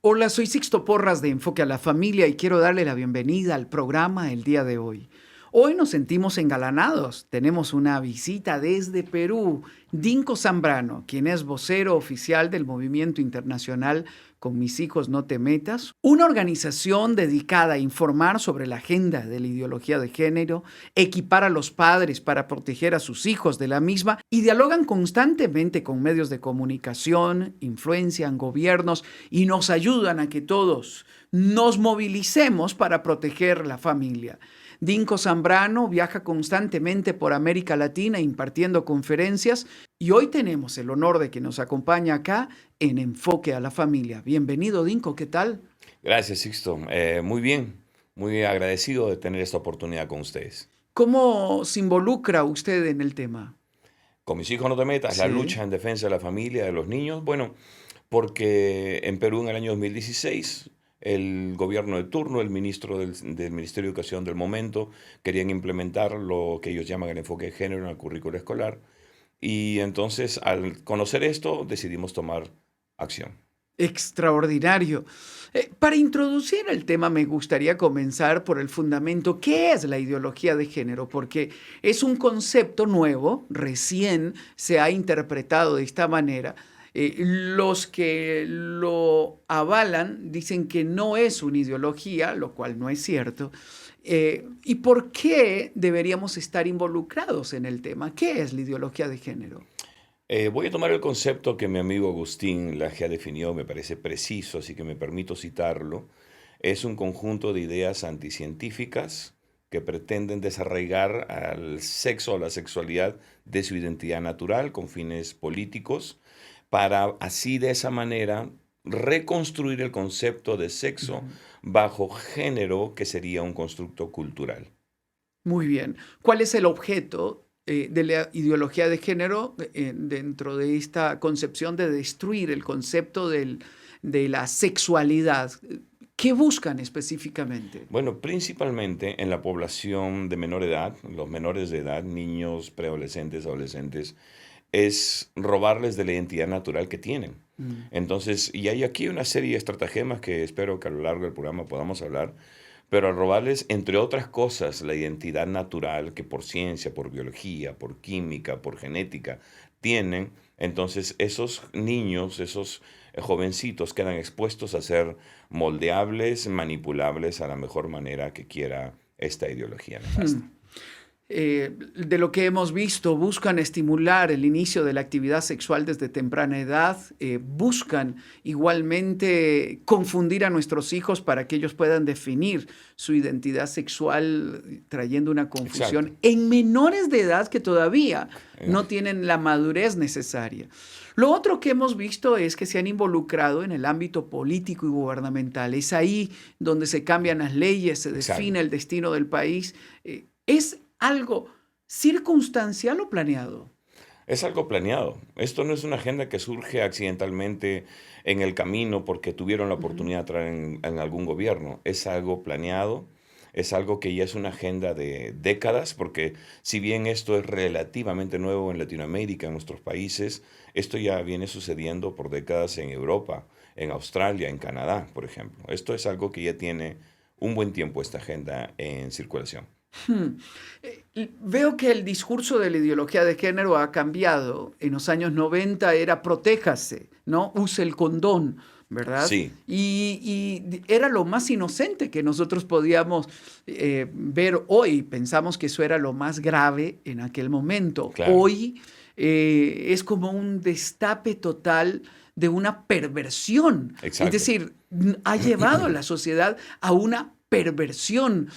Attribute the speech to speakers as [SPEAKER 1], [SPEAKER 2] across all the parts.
[SPEAKER 1] Hola, soy Sixto Porras de Enfoque a la Familia y quiero darle la bienvenida al programa el día de hoy. Hoy nos sentimos engalanados. Tenemos una visita desde Perú, Dinko Zambrano, quien es vocero oficial del Movimiento Internacional Con Mis Hijos No Te Metas, una organización dedicada a informar sobre la agenda de la ideología de género, equipar a los padres para proteger a sus hijos de la misma y dialogan constantemente con medios de comunicación, influencian gobiernos y nos ayudan a que todos nos movilicemos para proteger la familia. Dinko Zambrano viaja constantemente por América Latina impartiendo conferencias y hoy tenemos el honor de que nos acompañe acá en Enfoque a la Familia. Bienvenido, Dinko, ¿qué tal?
[SPEAKER 2] Gracias, Sixto. Muy bien, muy agradecido de tener esta oportunidad con ustedes.
[SPEAKER 1] ¿Cómo se involucra usted en el tema?
[SPEAKER 2] Con mis hijos no te metas, la
[SPEAKER 1] Sí.
[SPEAKER 2] lucha en defensa de la familia, de los niños. Bueno, porque en Perú en el año 2016 el gobierno de turno, el ministro del Ministerio de Educación del momento, querían implementar lo que ellos llaman el enfoque de género en el currículo escolar. Y entonces, al conocer esto, decidimos tomar acción.
[SPEAKER 1] Extraordinario. Para introducir el tema me gustaría comenzar por el fundamento. ¿Qué es la ideología de género? Porque es un concepto nuevo, recién se ha interpretado de esta manera. Los que lo avalan dicen que no es una ideología, lo cual no es cierto. ¿Y por qué deberíamos estar involucrados en el tema? ¿Qué es la ideología de género?
[SPEAKER 2] Voy a tomar el concepto que mi amigo Agustín Laje definió, me parece preciso, así que me permito citarlo. Es un conjunto de ideas anticientíficas que pretenden desarraigar al sexo o la sexualidad de su identidad natural con fines políticos, para así de esa manera reconstruir el concepto de sexo
[SPEAKER 1] Ujú.
[SPEAKER 2] bajo género, que sería un constructo cultural.
[SPEAKER 1] Muy bien. ¿Cuál es el objeto de la ideología de género dentro de esta concepción de destruir el concepto de la sexualidad? ¿Qué buscan específicamente?
[SPEAKER 2] Bueno, principalmente en la población de menor edad, los menores de edad, niños, preadolescentes, adolescentes, es robarles de la identidad natural que tienen.
[SPEAKER 1] Mm.
[SPEAKER 2] Entonces, y hay aquí una serie de estratagemas que espero que a lo largo del programa podamos hablar, pero al robarles, entre otras cosas, la identidad natural que por ciencia, por biología, por química, por genética tienen, entonces esos niños, esos jovencitos quedan expuestos a ser moldeables, manipulables a la mejor manera que quiera esta ideología nefasta.
[SPEAKER 1] Hmm. De lo que hemos visto, buscan estimular el inicio de la actividad sexual desde temprana edad, buscan igualmente confundir a nuestros hijos para que ellos puedan definir su identidad sexual, trayendo una
[SPEAKER 2] Exacto.
[SPEAKER 1] confusión en menores de edad que todavía
[SPEAKER 2] Eh,
[SPEAKER 1] no tienen la madurez necesaria. Lo otro que hemos visto es que se han involucrado en el ámbito político y gubernamental. Es ahí donde se cambian las leyes, se
[SPEAKER 2] Exacto.
[SPEAKER 1] define el destino del país. ¿Es algo circunstancial o planeado?
[SPEAKER 2] Es algo planeado. Esto no es una agenda que surge accidentalmente en el camino porque tuvieron la
[SPEAKER 1] Ujú.
[SPEAKER 2] oportunidad de entrar en algún gobierno. Es algo planeado, es algo que ya es una agenda de décadas, porque si bien esto es relativamente nuevo en Latinoamérica, en nuestros países, esto ya viene sucediendo por décadas en Europa, en Australia, en Canadá, por ejemplo. Esto es algo que ya tiene un buen tiempo esta agenda en circulación.
[SPEAKER 1] Hmm. Veo que el discurso de la ideología de género ha cambiado. En los años 90 era protéjase, ¿no? Use el condón, ¿verdad?
[SPEAKER 2] Sí,
[SPEAKER 1] Y era lo más inocente que nosotros podíamos ver hoy. Pensamos que eso era lo más grave en aquel momento.
[SPEAKER 2] claro,
[SPEAKER 1] Hoy es como un destape total de una perversión. Es
[SPEAKER 2] exacto.
[SPEAKER 1] decir, ha llevado a la sociedad a una perversión.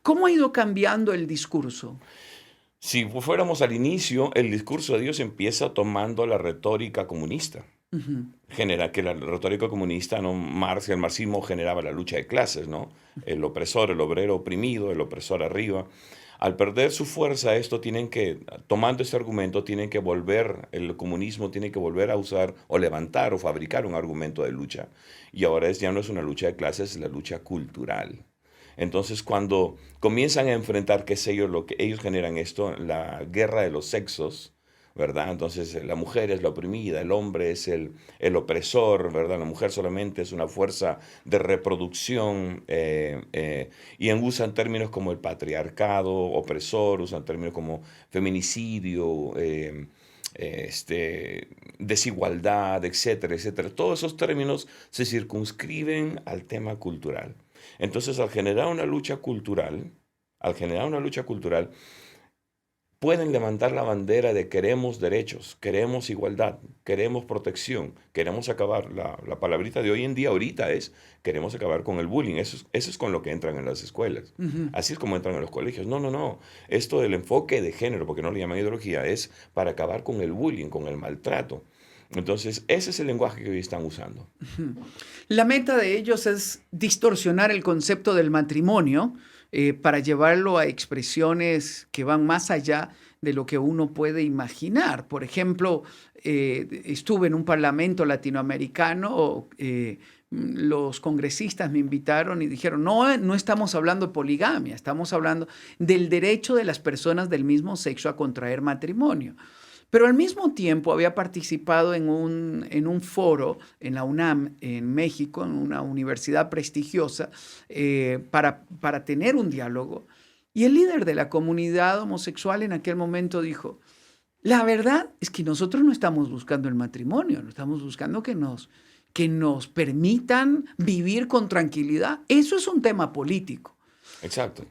[SPEAKER 1] ¿Cómo ha ido cambiando el discurso?
[SPEAKER 2] Si fuéramos al inicio, el discurso de Dios empieza tomando la retórica comunista.
[SPEAKER 1] Ujú.
[SPEAKER 2] Genera que la retórica comunista, ¿no? El marxismo generaba la lucha de clases, ¿no? El opresor, el obrero oprimido, el opresor arriba. Al perder su fuerza, tomando este argumento, tienen que volver, el comunismo tiene que volver a usar o levantar o fabricar un argumento de lucha. Y ahora ya no es una lucha de clases, es la lucha cultural. Entonces, cuando comienzan a enfrentar, qué sé yo, lo que ellos generan esto, la guerra de los sexos, ¿verdad? Entonces la mujer es la oprimida, el hombre es el opresor, ¿verdad? La mujer solamente es una fuerza de reproducción y usan términos como el patriarcado, opresor, usan términos como feminicidio, desigualdad, etcétera, etcétera. Todos esos términos se circunscriben al tema cultural. Entonces, al generar una lucha cultural, pueden levantar la bandera de queremos derechos, queremos igualdad, queremos protección, queremos acabar. La palabrita de hoy en día, ahorita es, queremos acabar con el bullying. Eso es con lo que entran en las escuelas.
[SPEAKER 1] Ujú.
[SPEAKER 2] Así es como entran en los colegios. No, no, no. Esto del enfoque de género, porque no le llaman ideología, es para acabar con el bullying, con el maltrato. Entonces, ese es el lenguaje que hoy están usando.
[SPEAKER 1] La meta de ellos es distorsionar el concepto del matrimonio para llevarlo a expresiones que van más allá de lo que uno puede imaginar. Por ejemplo, estuve en un parlamento latinoamericano, los congresistas me invitaron y dijeron, no, no estamos hablando de poligamia, estamos hablando del derecho de las personas del mismo sexo a contraer matrimonio. Pero al mismo tiempo había participado en un foro en la UNAM, en México, en una universidad prestigiosa, para tener un diálogo. Y el líder de la comunidad homosexual en aquel momento dijo, la verdad es que nosotros no estamos buscando el matrimonio, no estamos buscando que nos permitan vivir con tranquilidad. Eso es un tema político.
[SPEAKER 2] Exacto.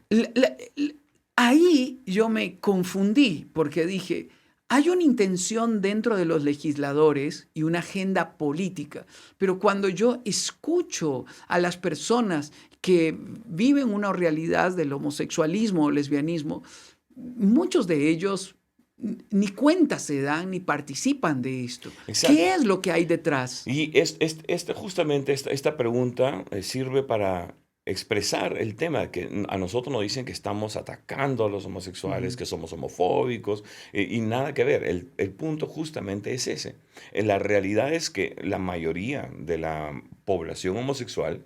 [SPEAKER 1] Ahí yo me confundí porque dije, hay una intención dentro de los legisladores y una agenda política, pero cuando yo escucho a las personas que viven una realidad del homosexualismo o lesbianismo, muchos de ellos ni cuenta se dan ni participan de esto.
[SPEAKER 2] Exacto.
[SPEAKER 1] ¿Qué es lo que hay detrás?
[SPEAKER 2] Y justamente esta pregunta sirve para expresar el tema que a nosotros nos dicen que estamos atacando a los homosexuales, que somos homofóbicos, y nada que ver. El punto justamente es ese. La realidad es que la mayoría de la población homosexual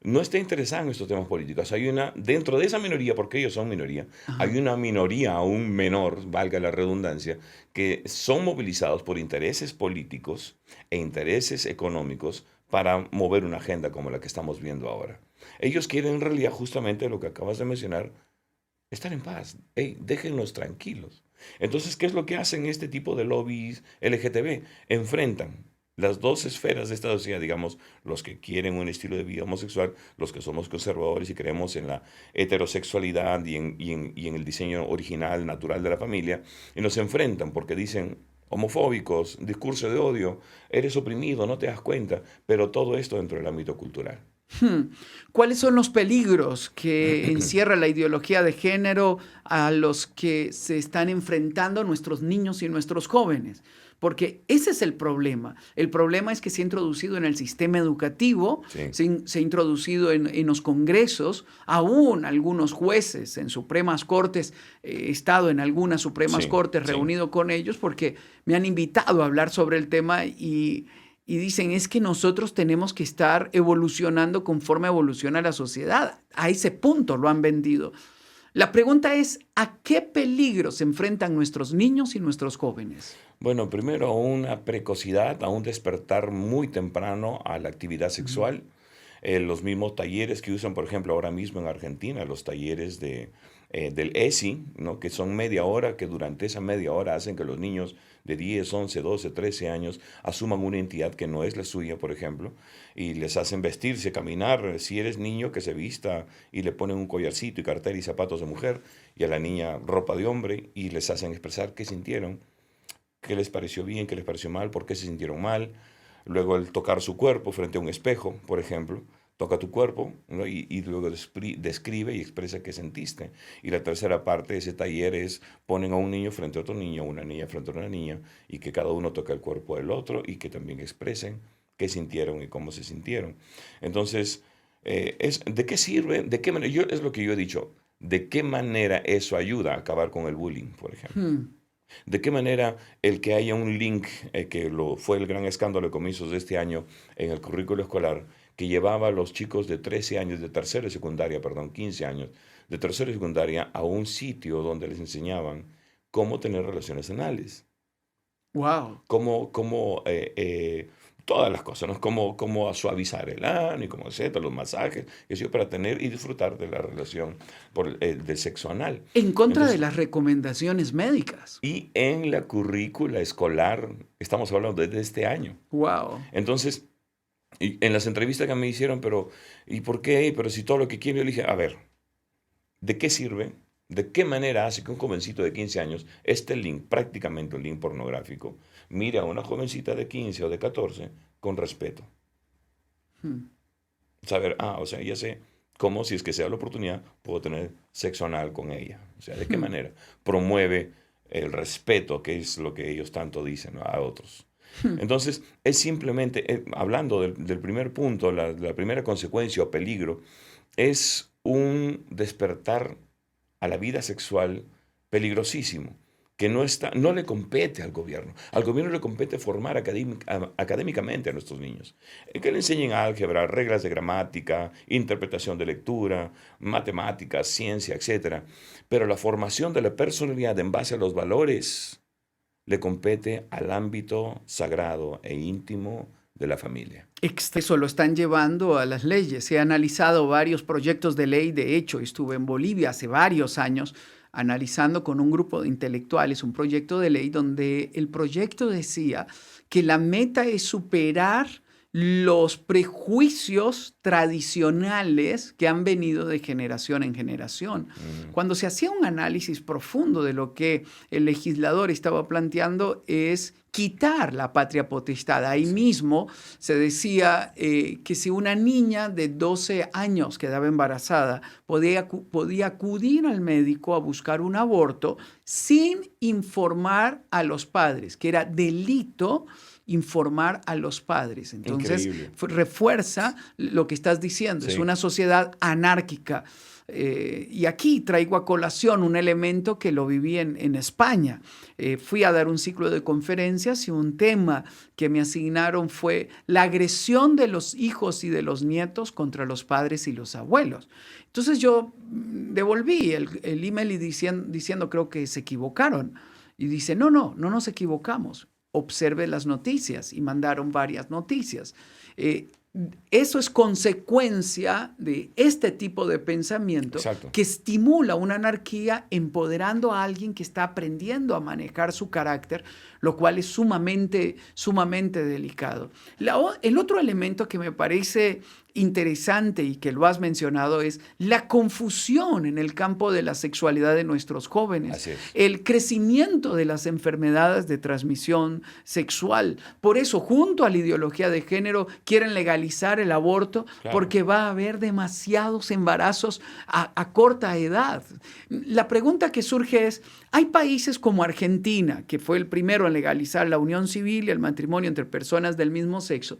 [SPEAKER 2] no está interesada en estos temas políticos. Dentro de esa minoría, porque ellos son minoría,
[SPEAKER 1] Ajá.
[SPEAKER 2] hay una minoría aún menor, valga la redundancia, que son movilizados por intereses políticos e intereses económicos para mover una agenda como la que estamos viendo ahora. Ellos quieren en realidad justamente lo que acabas de mencionar, estar en paz. Hey, déjennos tranquilos. Entonces, ¿qué es lo que hacen este tipo de lobbies LGTB? Enfrentan las dos esferas de esta sociedad, digamos, los que quieren un estilo de vida homosexual, los que somos conservadores y creemos en la heterosexualidad y en el diseño original, natural de la familia, y nos enfrentan porque dicen homofóbicos, discurso de odio, eres oprimido, no te das cuenta, pero todo esto dentro del ámbito cultural.
[SPEAKER 1] ¿Cuáles son los peligros que encierra la ideología de género a los que se están enfrentando nuestros niños y nuestros jóvenes? Porque ese es el problema. El problema es que se ha introducido en el sistema educativo,
[SPEAKER 2] Sí.
[SPEAKER 1] se ha introducido en los congresos, aún algunos jueces en Supremas Cortes, he estado en algunas Supremas
[SPEAKER 2] Sí,
[SPEAKER 1] Cortes
[SPEAKER 2] sí.
[SPEAKER 1] reunido con ellos porque me han invitado a hablar sobre el tema y dicen, es que nosotros tenemos que estar evolucionando conforme evoluciona la sociedad. A ese punto lo han vendido. La pregunta es, ¿a qué peligro se enfrentan nuestros niños y nuestros jóvenes?
[SPEAKER 2] Bueno, primero a una precocidad, a un despertar muy temprano a la actividad sexual. Los mismos talleres que usan, por ejemplo, ahora mismo en Argentina, los talleres del ESI, ¿no? Que son media hora, que durante esa media hora hacen que los niños de 10, 11, 12, 13 años asuman una identidad que no es la suya, por ejemplo, y les hacen vestirse, caminar. Si eres niño, que se vista y le ponen un collarcito y cartera y zapatos de mujer, y a la niña ropa de hombre, y les hacen expresar qué sintieron, qué les pareció bien, qué les pareció mal, por qué se sintieron mal. Luego el tocar su cuerpo frente a un espejo, por ejemplo. Toca tu cuerpo, ¿no? y luego describe y expresa qué sentiste. Y la tercera parte de ese taller es ponen a un niño frente a otro niño, una niña frente a una niña, y que cada uno toque el cuerpo del otro y que también expresen qué sintieron y cómo se sintieron. Entonces, ¿de qué sirve? ¿De qué manera? Es lo que yo he dicho. ¿De qué manera eso ayuda a acabar con el bullying, por ejemplo? ¿De qué manera el que haya un link, fue el gran escándalo de comienzos de este año en el currículo escolar, que llevaba a los chicos de 13 años, de tercero y secundaria, perdón, 15 años, de tercero y secundaria, a un sitio donde les enseñaban cómo tener relaciones anales?
[SPEAKER 1] Wow.
[SPEAKER 2] Todas las cosas, ¿no? Cómo suavizar el ano y cómo etcétera, los masajes, eso para tener y disfrutar de la relación del sexo anal.
[SPEAKER 1] En contra de
[SPEAKER 2] Entonces,
[SPEAKER 1] las recomendaciones médicas.
[SPEAKER 2] y en la currícula escolar, estamos hablando desde este año.
[SPEAKER 1] Wow.
[SPEAKER 2] Entonces, y en las entrevistas que me hicieron, pero ¿y por qué? Pero si todo lo que quiero, yo le dije, a ver, ¿de qué sirve? ¿De qué manera hace que un jovencito de 15 años, este link, prácticamente un link pornográfico, mire a una jovencita de 15 o de 14 con respeto?
[SPEAKER 1] Hmm.
[SPEAKER 2] Saber, o sea, ya sé cómo, si es que se da la oportunidad, puedo tener sexo anal con ella. O sea, ¿de qué manera? Promueve el respeto, que es lo que ellos tanto dicen, ¿no?, a otros. Entonces, es simplemente, hablando del primer punto, la primera consecuencia o peligro, es un despertar a la vida sexual peligrosísimo, que no le compete al gobierno. Al gobierno le compete formar académicamente a nuestros niños. Que le enseñen álgebra, reglas de gramática, interpretación de lectura, matemáticas, ciencia, etc. Pero la formación de la personalidad en base a los valores le compete al ámbito sagrado e íntimo de la familia.
[SPEAKER 1] Eso lo están llevando a las leyes. He analizado varios proyectos de ley. De hecho, estuve en Bolivia hace varios años analizando con un grupo de intelectuales un proyecto de ley donde el proyecto decía que la meta es superar los prejuicios tradicionales que han venido de generación en generación. Cuando se hacía un análisis profundo de lo que el legislador estaba planteando es quitar la patria potestad. Ahí mismo se decía que si una niña de 12 años quedaba embarazada, podía acudir al médico a buscar un aborto sin informar a los padres, que era delito informar a los padres. Entonces,
[SPEAKER 2] Increíble.
[SPEAKER 1] refuerza lo que estás diciendo.
[SPEAKER 2] Sí.
[SPEAKER 1] Es una sociedad anárquica. Y aquí traigo a colación un elemento que lo viví en España. Fui a dar un ciclo de conferencias y un tema que me asignaron fue la agresión de los hijos y de los nietos contra los padres y los abuelos. Entonces yo devolví el email y diciendo creo que se equivocaron. Y dice, no nos equivocamos. Observe las noticias, y mandaron varias noticias. Eso es consecuencia de este tipo de pensamiento.
[SPEAKER 2] Exacto.
[SPEAKER 1] Que estimula una anarquía empoderando a alguien que está aprendiendo a manejar su carácter, lo cual es sumamente delicado. El otro elemento que me parece interesante y que lo has mencionado es la confusión en el campo de la sexualidad de nuestros jóvenes.
[SPEAKER 2] Así es.
[SPEAKER 1] El crecimiento de las enfermedades de transmisión sexual. Por eso, junto a la ideología de género, quieren legalizar el aborto,
[SPEAKER 2] Claro.
[SPEAKER 1] porque va a haber demasiados embarazos a corta edad. La pregunta que surge es, hay países como Argentina, que fue el primero en legalizar la unión civil y el matrimonio entre personas del mismo sexo,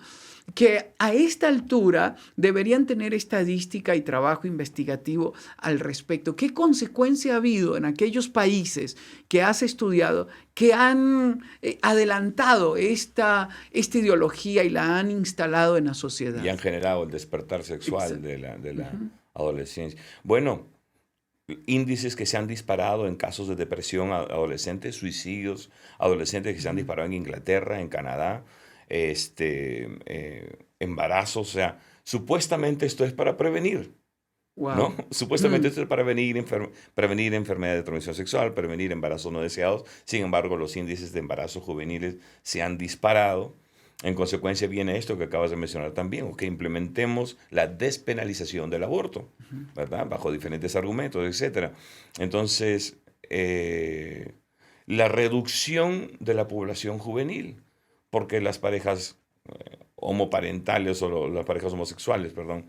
[SPEAKER 1] que a esta altura deberían tener estadística y trabajo investigativo al respecto. ¿Qué consecuencia ha habido en aquellos países que has estudiado que han adelantado esta ideología y la han instalado en la sociedad?
[SPEAKER 2] Y han generado el despertar sexual
[SPEAKER 1] Exacto.
[SPEAKER 2] de la adolescencia. Bueno, índices que se han disparado en casos de depresión adolescentes, suicidios adolescentes que se han disparado en Inglaterra, en Canadá, embarazos, o sea, supuestamente esto es para prevenir,
[SPEAKER 1] Wow.
[SPEAKER 2] ¿no? Supuestamente esto es para prevenir enfermedades de transmisión sexual, prevenir embarazos no deseados. Sin embargo, los índices de embarazos juveniles se han disparado. En consecuencia viene esto que acabas de mencionar también, que implementemos la despenalización del aborto, ¿verdad? Bajo diferentes argumentos, etcétera. Entonces, la reducción de la población juvenil, porque las parejas homoparentales o las parejas homosexuales, perdón,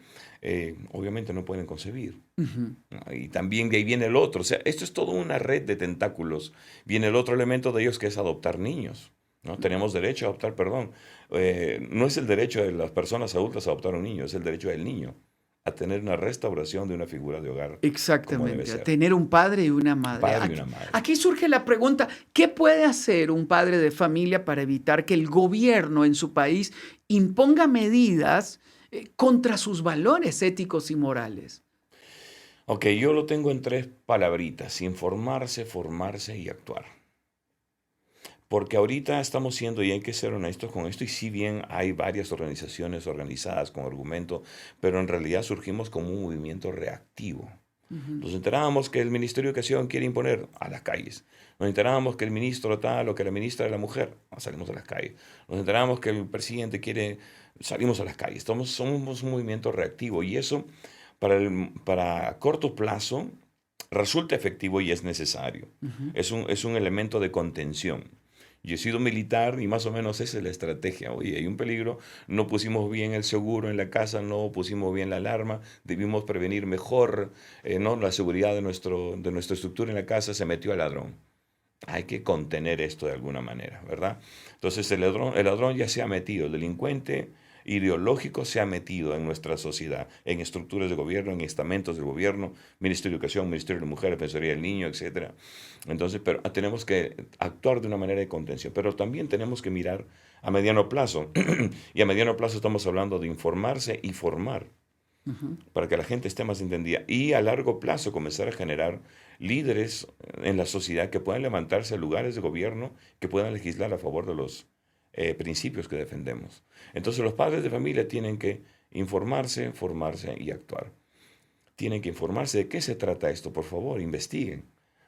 [SPEAKER 2] obviamente no pueden concebir. ¿No? Y también de ahí viene el otro. O sea, esto es toda una red de tentáculos. Viene el otro elemento de ellos que es adoptar niños. ¿No? Tenemos derecho a adoptar, perdón. No es el derecho de las personas adultas a adoptar un niño, es el derecho del niño a tener una restauración de una figura de hogar.
[SPEAKER 1] Exactamente, a tener un padre y una madre.
[SPEAKER 2] Padre y una madre.
[SPEAKER 1] Aquí surge la pregunta, ¿qué puede hacer un padre de familia para evitar que el gobierno en su país imponga medidas contra sus valores éticos y morales?
[SPEAKER 2] Ok, yo lo tengo en 3 palabritas: informarse, formarse y actuar. Porque ahorita estamos siendo, y hay que ser honestos con esto, y si bien hay varias organizaciones organizadas con argumento, pero en realidad surgimos como un movimiento reactivo.
[SPEAKER 1] Ujú.
[SPEAKER 2] Nos enterábamos que el Ministerio de Educación quiere imponer a las calles. Nos enterábamos que el ministro tal o que la ministra de la Mujer, salimos a las calles. Nos enterábamos que el presidente quiere, salimos a las calles. Somos un movimiento reactivo y eso para corto plazo resulta efectivo y es necesario.
[SPEAKER 1] Ujú.
[SPEAKER 2] Es un elemento de contención. Yo he sido militar y más o menos esa es la estrategia. Oye, hay un peligro, no pusimos bien el seguro en la casa, no pusimos bien la alarma, debimos prevenir mejor, ¿no? La seguridad de nuestra estructura en la casa, se metió el ladrón. Hay que contener esto de alguna manera, ¿verdad? Entonces el ladrón ya se ha metido, el delincuente ideológico se ha metido en nuestra sociedad, en estructuras de gobierno, en estamentos del gobierno, Ministerio de Educación, Ministerio de la Mujer, Defensoría del Niño, etcétera. Entonces, pero tenemos que actuar de una manera de contención, pero también tenemos que mirar a mediano plazo. Y a mediano plazo estamos hablando de informarse y formar
[SPEAKER 1] Ujú.
[SPEAKER 2] para que la gente esté más entendida y a largo plazo comenzar a generar líderes en la sociedad que puedan levantarse a lugares de gobierno, que puedan legislar a favor de los principios que defendemos. Entonces los padres de familia tienen que informarse, formarse y actuar. Tienen que informarse de qué se trata esto, por favor, investiguen.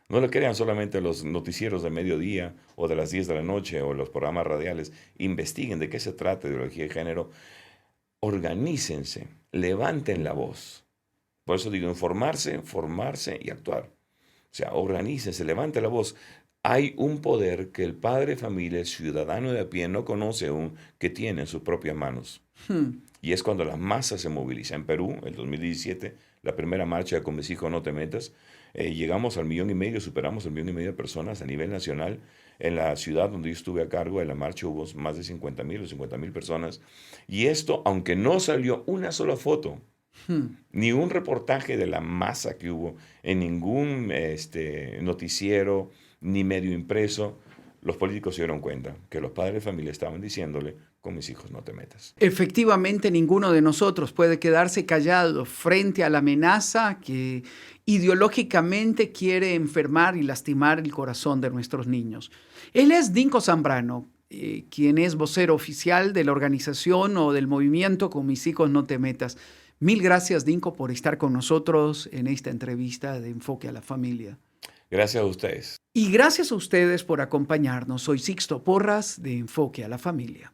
[SPEAKER 2] No le crean solamente los noticieros de mediodía o de las 10 de la noche o los programas radiales. Investiguen de qué se trata ideología de género. Organícense, levanten la voz. Por eso digo, informarse, formarse y actuar. O sea, organícense, levanten la voz. Hay un poder que el padre de familia, el ciudadano de a pie, no conoce aún, que tiene en sus propias manos.
[SPEAKER 1] Hmm.
[SPEAKER 2] Y es cuando la masa se moviliza. En Perú, en 2017, la primera marcha de Con mis hijos no te metas, llegamos al 1,5 millón, superamos el 1,5 millón de personas a nivel nacional. En la ciudad donde yo estuve a cargo de la marcha hubo más de 50,000 o 50,000 personas. Y esto, aunque no salió una sola foto,
[SPEAKER 1] Hmm.
[SPEAKER 2] ni un reportaje de la masa que hubo en ningún noticiero ni medio impreso, los políticos se dieron cuenta que los padres de familia estaban diciéndole, con mis hijos no te metas.
[SPEAKER 1] Efectivamente, ninguno de nosotros puede quedarse callado frente a la amenaza que ideológicamente quiere enfermar y lastimar el corazón de nuestros niños. Él es Dinko Zambrano, quien es vocero oficial de la organización o del movimiento Con mis hijos no te metas. Mil gracias, Dinko, por estar con nosotros en esta entrevista de Enfoque a la Familia.
[SPEAKER 2] Gracias a ustedes.
[SPEAKER 1] Y gracias a ustedes por acompañarnos. Soy Sixto Porras de Enfoque a la Familia.